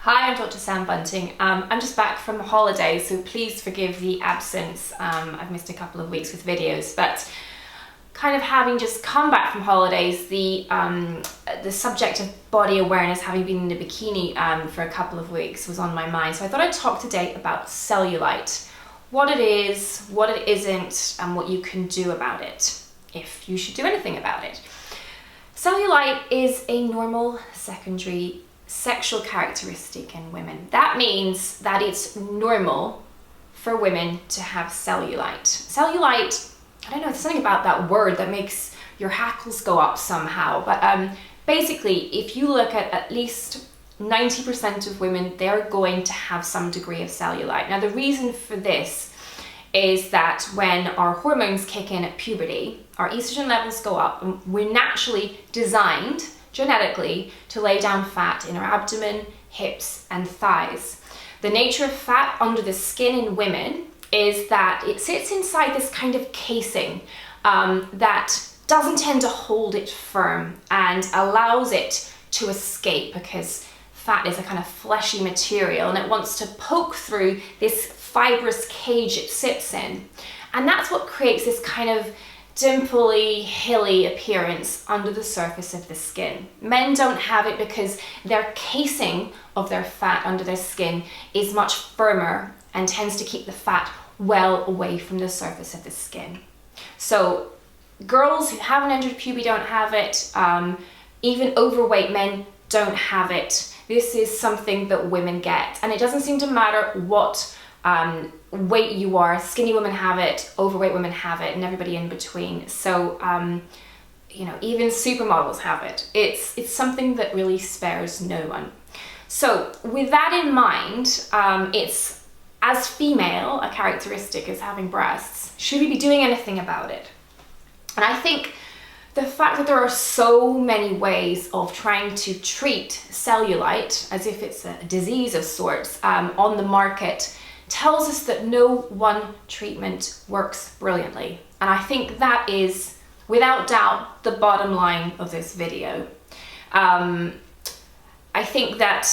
Hi, I'm Dr. Sam Bunting. I'm just back from holiday, so please forgive the absence. I've missed a couple of weeks with videos, but kind of having just come back from holidays, the subject of body awareness, having been in a bikini for a couple of weeks, was on my mind. So I thought I'd talk today about cellulite, what it is, what it isn't, and what you can do about it, if you should do anything about it. Cellulite is a normal secondary sexual characteristic in women. That means that it's normal for women to have cellulite. Cellulite, I don't know, there's something about that word that makes your hackles go up somehow, but basically, if you look at least 90% of women, they're going to have some degree of cellulite. Now, the reason for this is that when our hormones kick in at puberty, our estrogen levels go up, and we're naturally designed genetically to lay down fat in our abdomen, hips, and thighs. The nature of fat under the skin in women is that it sits inside this kind of casing that doesn't tend to hold it firm and allows it to escape, because fat is a kind of fleshy material and it wants to poke through this fibrous cage it sits in. And that's what creates this kind of dimply, hilly appearance under the surface of the skin. Men don't have it because their casing of their fat under their skin is much firmer and tends to keep the fat well away from the surface of the skin. So girls who haven't entered puberty don't have it. Even overweight men don't have it. This is something that women get, and it doesn't seem to matter what weight you are. Skinny women have it, overweight women have it, and everybody in between. So you know, even supermodels have it. It's something that really spares no one. So with that in mind, it's, as female, a characteristic is having breasts. Should we be doing anything about it? And I think the fact that there are so many ways of trying to treat cellulite, as if it's a disease of sorts, on the market, tells us that no one treatment works brilliantly. And I think that is, without doubt, the bottom line of this video. I think that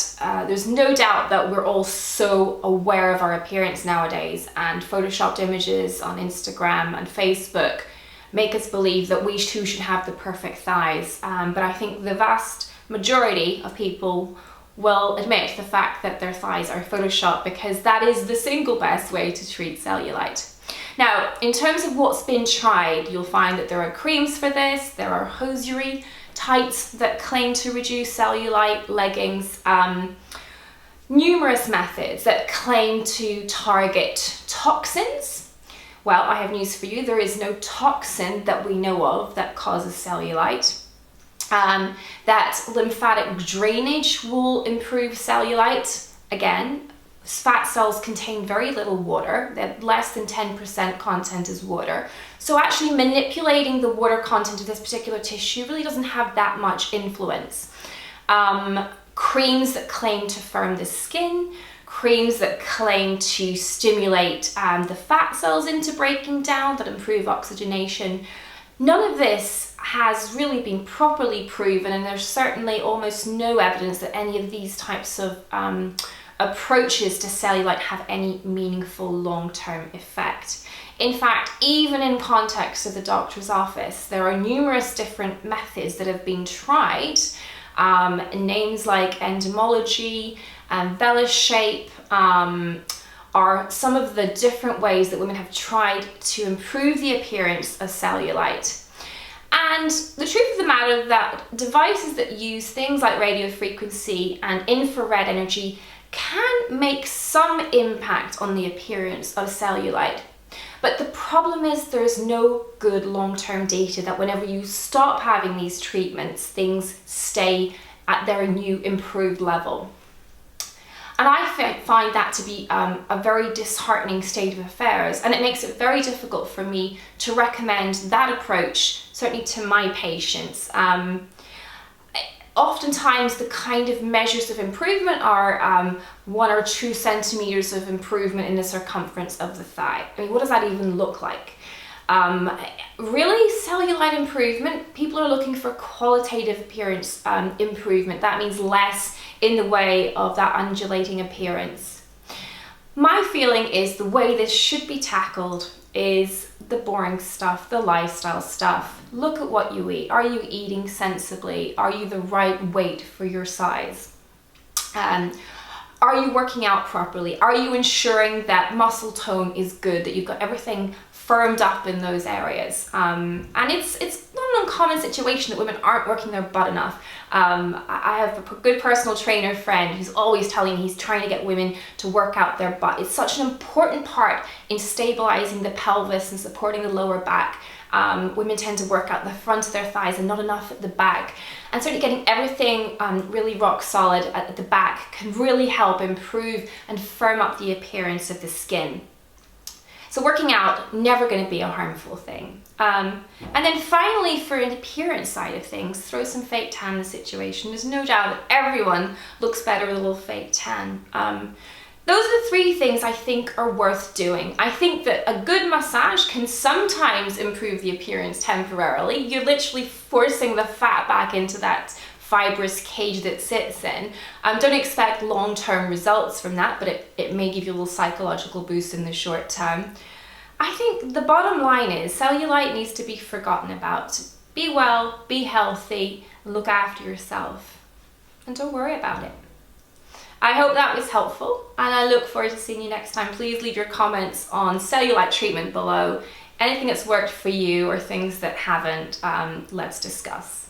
there's no doubt that we're all so aware of our appearance nowadays, and photoshopped images on Instagram and Facebook make us believe that we too should have the perfect thighs. But I think the vast majority of people will admit the fact that their thighs are photoshopped, because that is the single best way to treat cellulite. Now, in terms of what's been tried, you'll find that there are creams for this, there are hosiery tights that claim to reduce cellulite, leggings, numerous methods that claim to target toxins. Well, I have news for you, there is no toxin that we know of that causes cellulite. That lymphatic drainage will improve cellulite. Again, fat cells contain very little water. They're less than 10% content is water. So actually manipulating the water content of this particular tissue really doesn't have that much influence. Creams that claim to firm the skin, creams that claim to stimulate the fat cells into breaking down, that improve oxygenation. None of this has really been properly proven, and there's certainly almost no evidence that any of these types of approaches to cellulite have any meaningful long-term effect. In fact, even in context of the doctor's office, there are numerous different methods that have been tried. Names like endomology and vellus shape are some of the different ways that women have tried to improve the appearance of cellulite. And the truth of the matter is that devices that use things like radio frequency and infrared energy can make some impact on the appearance of cellulite. But the problem is there is no good long-term data that whenever you stop having these treatments, things stay at their new improved level. And I find that to be a very disheartening state of affairs, and it makes it very difficult for me to recommend that approach, certainly to my patients. Oftentimes the kind of measures of improvement are 1 or 2 centimeters of improvement in the circumference of the thigh. I mean, what does that even look like? Really, cellulite improvement, people are looking for qualitative appearance improvement. That means less in the way of that undulating appearance. My feeling is the way this should be tackled is the boring stuff, the lifestyle stuff. Look at what you eat. Are you eating sensibly? Are you the right weight for your size? Are you working out properly? Are you ensuring that muscle tone is good, that you've got everything firmed up in those areas? And it's not an uncommon situation that women aren't working their butt enough. I have a good personal trainer friend who's always telling me he's trying to get women to work out their butt. It's such an important part in stabilizing the pelvis and supporting the lower back. Women tend to work out the front of their thighs and not enough at the back. And certainly getting everything really rock solid at the back can really help improve and firm up the appearance of the skin. So working out, never going to be a harmful thing. And then finally, for an appearance side of things, throw some fake tan in the situation. There's no doubt that everyone looks better with a little fake tan. Those are the three things I think are worth doing. I think that a good massage can sometimes improve the appearance temporarily. You're literally forcing the fat back into that fibrous cage that sits in. Don't expect long-term results from that, but it may give you a little psychological boost in the short term. I think the bottom line is cellulite needs to be forgotten about. Be well, be healthy, look after yourself, and don't worry about it. I hope that was helpful, and I look forward to seeing you next time. Please leave your comments on cellulite treatment below. Anything that's worked for you or things that haven't, let's discuss.